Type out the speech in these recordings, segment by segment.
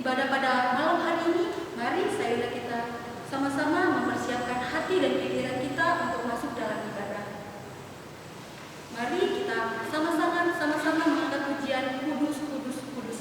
ibadah pada malam hari ini, mari sayulah kita sama-sama mempersiapkan hati dan pikiran kita untuk masuk dalam ibadah. Mari kita sama-sama mengangkat pujian Kudus, Kudus, Kudus.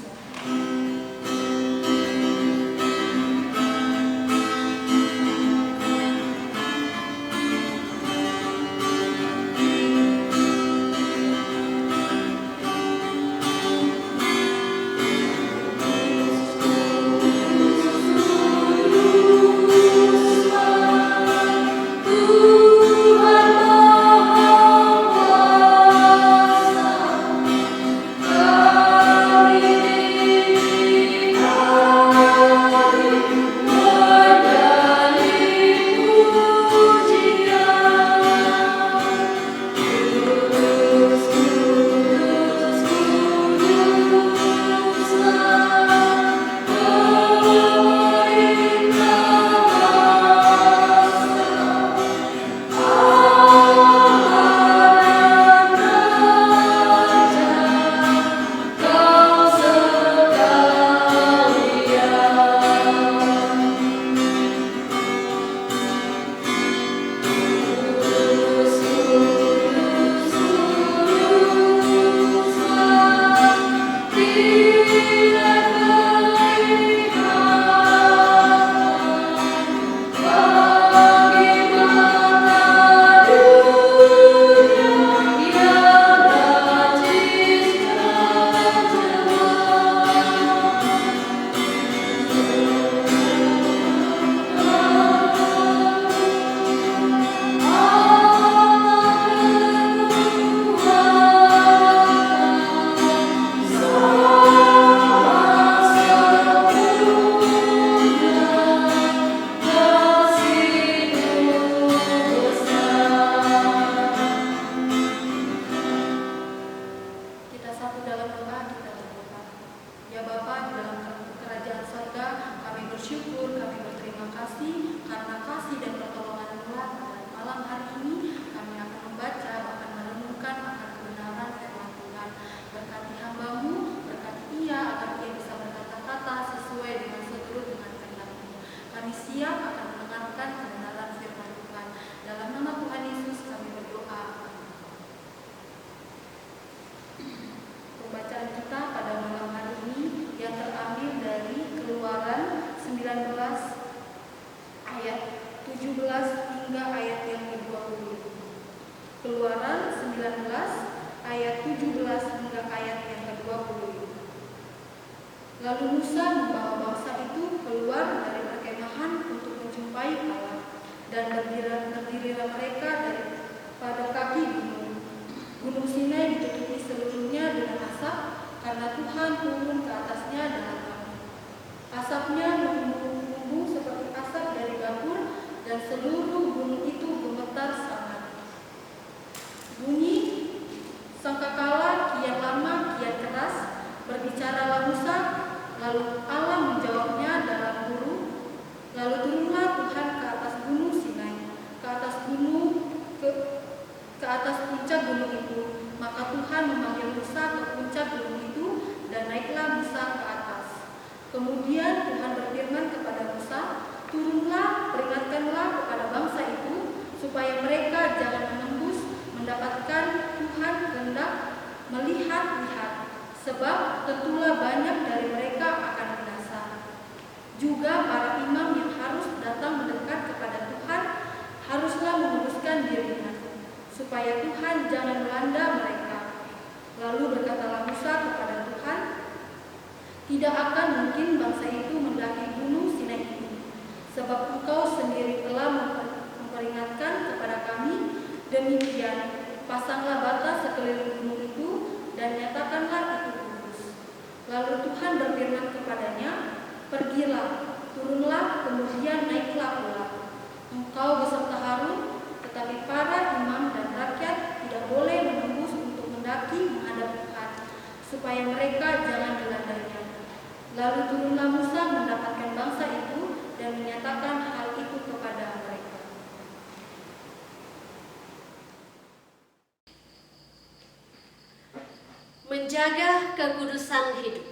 Menjaga kekudusan hidup.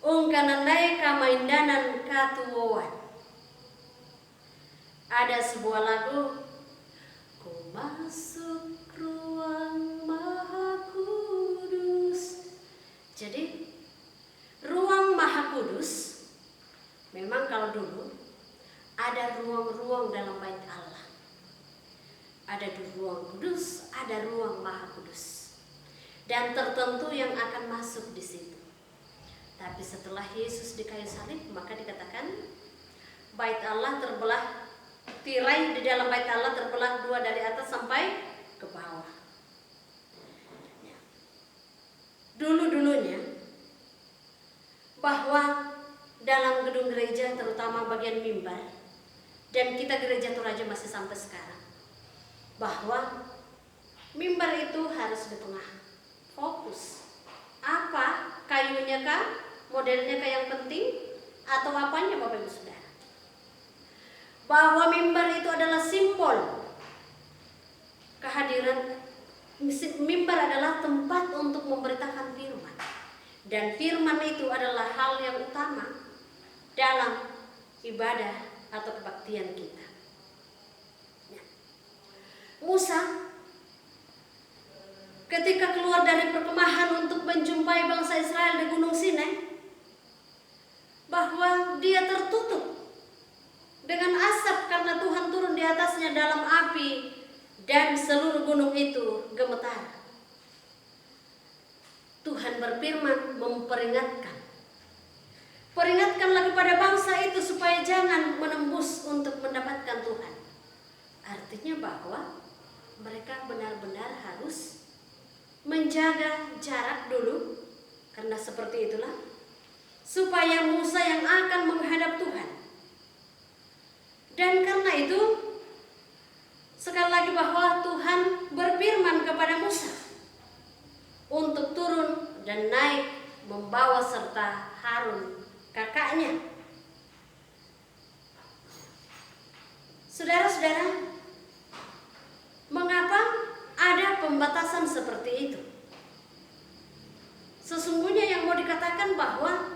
ungkanandai kamaindanan katuoan. Ada sebuah lagu, ku masuk ruang Maha Kudus. Jadi ruang Maha Kudus, memang kalau dulu ada ruang-ruang dalam bait Allah. Ada ruang kudus, ada ruang Maha Kudus. Dan tertentu yang akan masuk di situ. Tapi setelah Yesus di kayu salib, maka dikatakan bait Allah terbelah, tirai di dalam bait Allah terbelah dua dari atas sampai ke bawah. Dulu-dulunya bahwa dalam gedung gereja, terutama bagian mimbar, dan kita gereja Toraja masih sampai sekarang, bahwa mimbar itu harus di tengah, fokus. Apa kayunya kah, modelnya kah yang penting, atau apanya Bapak Ibu Saudara? Bahwa mimbar itu adalah simbol kehadiran. Mimbar adalah tempat untuk memberitakan firman, dan firman itu adalah hal yang utama dalam ibadah atau kebaktian kita. Musa ketika keluar dari perkemahan untuk menjumpai bangsa Israel di Gunung Sinai, bahwa dia tertutup dengan asap karena Tuhan turun di atasnya dalam api dan seluruh gunung itu gemetar. Tuhan berfirman peringatkanlah kepada bangsa itu supaya jangan menembus untuk mendapatkan Tuhan. Artinya bahwa mereka benar-benar harus menjaga jarak dulu, karena seperti itulah supaya Musa yang akan menghadap Tuhan. Dan karena itu sekali lagi bahwa Tuhan berfirman kepada Musa untuk turun dan naik membawa serta Harun kakaknya. Saudara-saudara, mengapa ada pembatasan seperti itu? Sesungguhnya yang mau dikatakan bahwa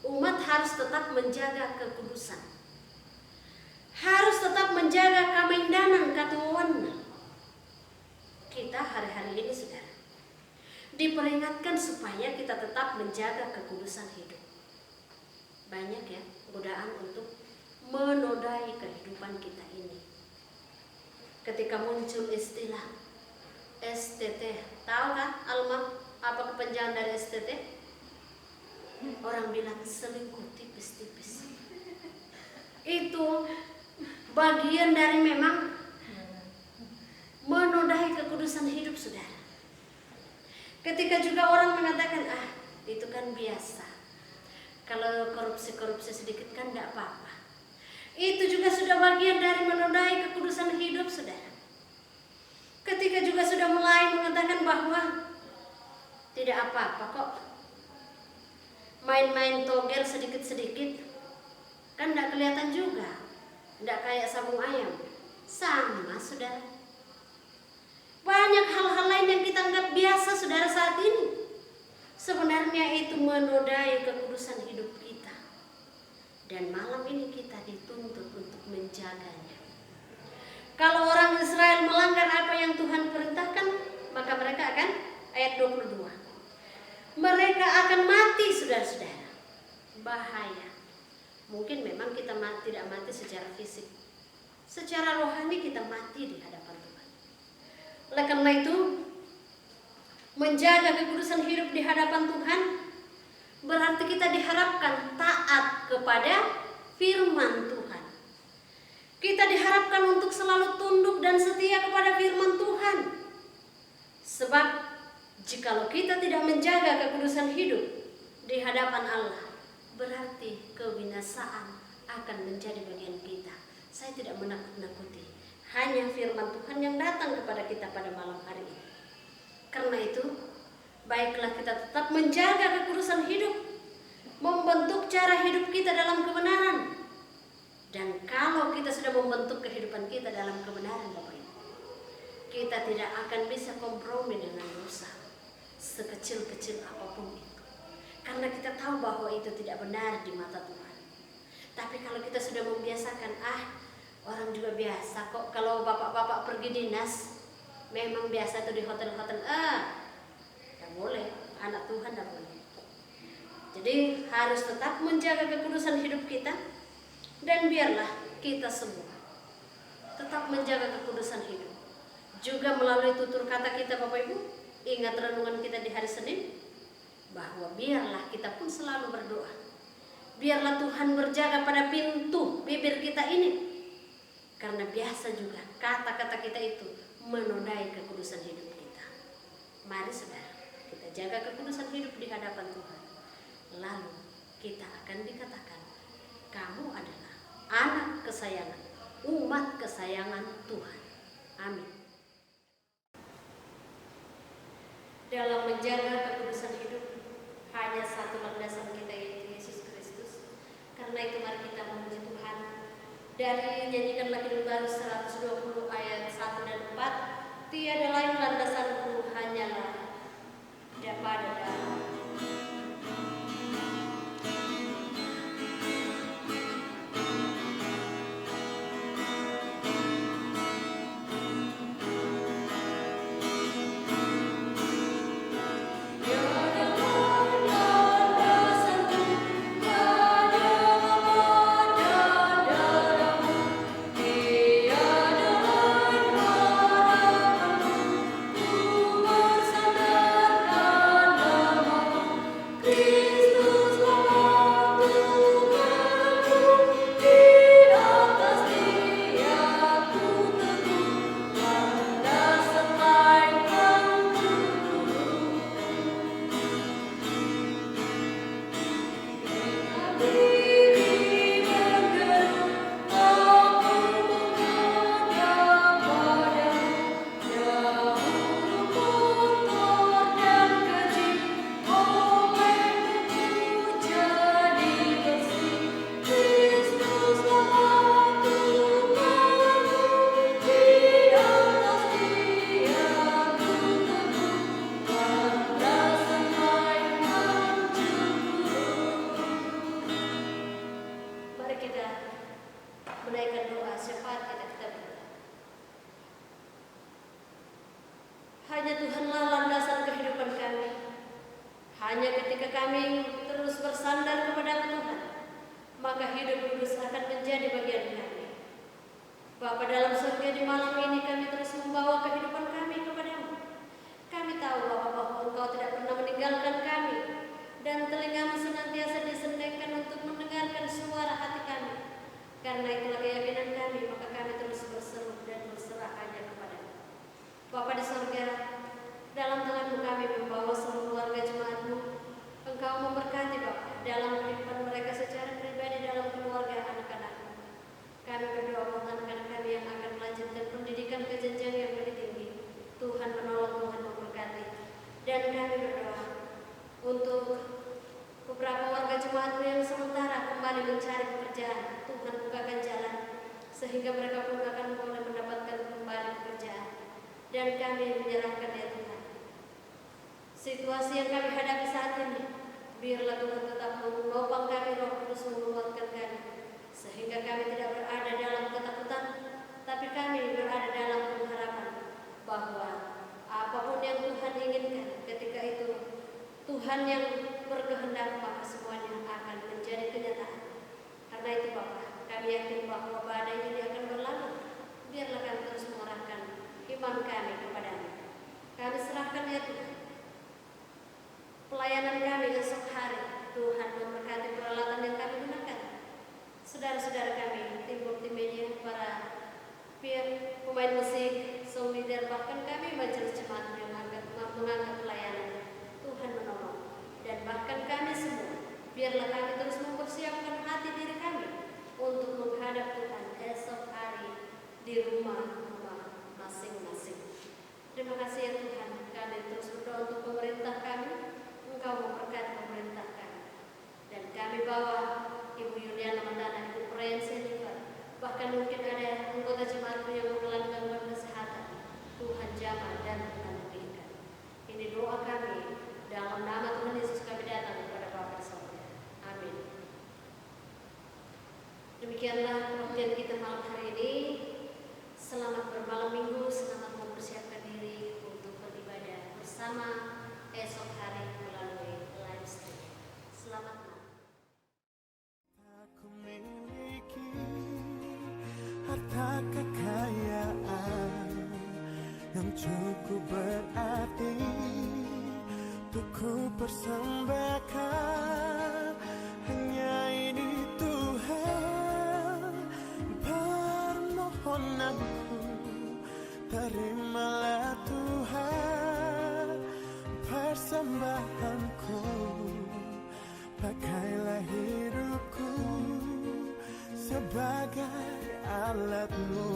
umat harus tetap menjaga kekudusan, harus tetap menjaga kamaindanan katuoan. Kita hari-hari ini, saudara, diperingatkan supaya kita tetap menjaga kekudusan hidup. Banyak ya godaan untuk menodai kehidupan kita ini. Ketika muncul istilah STT, tahu kan Alma apa kepanjangan dari STT? Orang bilang selingkuh tipis-tipis. Itu bagian dari memang menodai kekudusan hidup, saudara. Ketika juga orang mengatakan, itu kan biasa, kalau korupsi sedikit kan tidak apa-apa. Itu juga sudah bagian dari menodai kekudusan hidup, saudara. Ketika juga sudah mulai mengatakan bahwa tidak apa-apa kok, main-main togel sedikit-sedikit, kan tidak kelihatan juga, tidak kayak sabung ayam. Sama, saudara. Banyak hal-hal lain yang kita anggap biasa, saudara, saat ini. Sebenarnya itu menodai kekudusan hidup kita. Dan malam ini kita dituntut untuk menjaganya. Kalau orang Israel melanggar apa yang Tuhan perintahkan, maka mereka akan, ayat 22, mereka akan mati, saudara-saudara. Bahaya. Mungkin memang kita tidak mati secara fisik, secara rohani kita mati di hadapan Tuhan. Oleh karena itu, menjaga kekudusan hidup di hadapan Tuhan berarti kita diharapkan taat kepada firman Tuhan. Kita diharapkan untuk selalu tunduk dan setia kepada firman Tuhan. Sebab jikalau kita tidak menjaga kekudusan hidup di hadapan Allah, berarti kebinasaan akan menjadi bagian kita. Saya tidak menakut-nakuti, hanya firman Tuhan yang datang kepada kita pada malam hari ini. Karena itu, baiklah kita tetap menjaga kekudusan hidup, membentuk cara hidup kita dalam kebenaran. Dan kalau kita sudah membentuk kehidupan kita dalam kebenaran, Bapak Ibu, kita tidak akan bisa kompromi dengan dosa, sekecil-kecil apapun itu. karena kita tahu bahwa itu tidak benar di mata Tuhan. Tapi kalau kita sudah membiasakan, orang juga biasa kok, kalau bapak-bapak pergi dinas, memang biasa tuh di hotel-hotel, tidak boleh, anak Tuhan tidak boleh. Jadi harus tetap menjaga kekudusan hidup kita, dan biarlah kita semua tetap menjaga kekudusan hidup. Juga melalui tutur kata kita Bapak Ibu, ingat renungan kita di hari Senin, bahwa biarlah kita pun selalu berdoa. Biarlah Tuhan berjaga pada pintu bibir kita ini. Karena biasa juga kata-kata kita itu menodai kekudusan hidup kita. Mari saudara, kita jaga kekudusan hidup di hadapan Tuhan. Lalu kita akan dikatakan, kamu adalah anak kesayangan, umat kesayangan Tuhan. Amin. Dalam menjaga kekudusan hidup, hanya satu landasan kita, yaitu Yesus Kristus. Karena itu mari kita memuji Tuhan. Dari nyanyikan Lagu Baru 120 ayat 1 dan 4, tiada lain landasanku hanyalah daripada dalam. Hanya Tuhanlah landasan kehidupan kami. Hanya ketika kami terus bersandar kepada Tuhan, maka hidup kudus akan menjadi bagian kami. Bapa dalam surga, di malam ini kami terus membawa kehidupan kami kepadamu. Kami tahu bahwa Engkau tidak pernah meninggalkan kami, dan telingamu senantiasa disendengkan untuk mendengarkan suara hati kami. Karena itulah keyakinan kami, maka kami terus berseru dan berserah hanya kepadamu. Bapa di surga, dalam tangan-Mu kami membawa seluruh keluarga jemaat-Mu. Engkau memberkati Bapa dalam kehidupan mereka secara pribadi, dalam keluarga anak-anak-Mu. Kami berdoa untuk anak-anak kami yang akan melanjutkan pendidikan ke jenjang yang lebih tinggi. Tuhan menolong, Tuhan memberkati. Dan kami berdoa untuk beberapa warga jemaat-Mu yang sementara kembali mencari pekerjaan. Tuhan bukakan jalan sehingga mereka pun akan boleh mendapatkan kembali pekerjaan. Dan kami menyerahkan ya Tuhan situasi yang kami hadapi saat ini. Biarlah Tuhan tetap menopang kami, Roh Kudus menguatkan kami, sehingga kami tidak berada dalam ketakutan, tapi kami berada dalam pengharapan bahwa apapun yang Tuhan inginkan ketika itu Tuhan yang berkehendak, maka semuanya akan menjadi kenyataan. Karena itu Bapa, kami yakin bahwa badai ini akan berlalu. Biarlah kami terus mengarahkan iman kami kepada-Mu. Kami serahkan ya Tuhan pelayanan kami esok hari. Tuhan memberkati peralatan yang kami gunakan. Saudara-saudara kami, tim multimedia, para pemain musik, sound leader, bahkan kami majelis jemaat yang mengangkat pelayanan. Tuhan menolong. Dan bahkan kami semua, biarlah kami terus mempersiapkan hati diri kami untuk menghadap Tuhan esok hari di rumah-rumah masing-masing. Terima kasih ya Tuhan. Kami terus berdoa untuk pemerintah kami. Engkau memberkati pemerintah kami. Dan kami bawa Ibu Yuliana Mandana, Ibu Prensi, bahkan mungkin ada anggota jemaat yang mengalami gangguan kesehatan. Tuhan jamah dan Tuhan berikan. Ini doa kami dalam nama Tuhan Yesus kami datang kepada Bapa. Demikianlah pengertian kita malam hari ini. Selamat bermalam minggu, selamat mempersiapkan diri untuk beribadah bersama esok hari melalui live stream. Selamat malam. Aku miliki harta kekayaan yang cukup berarti untuk ku persembahkan. Hanya ini Tuhan permohonanku, terimalah Tuhan persembahanku. Pakailah hidupku sebagai alat-Mu.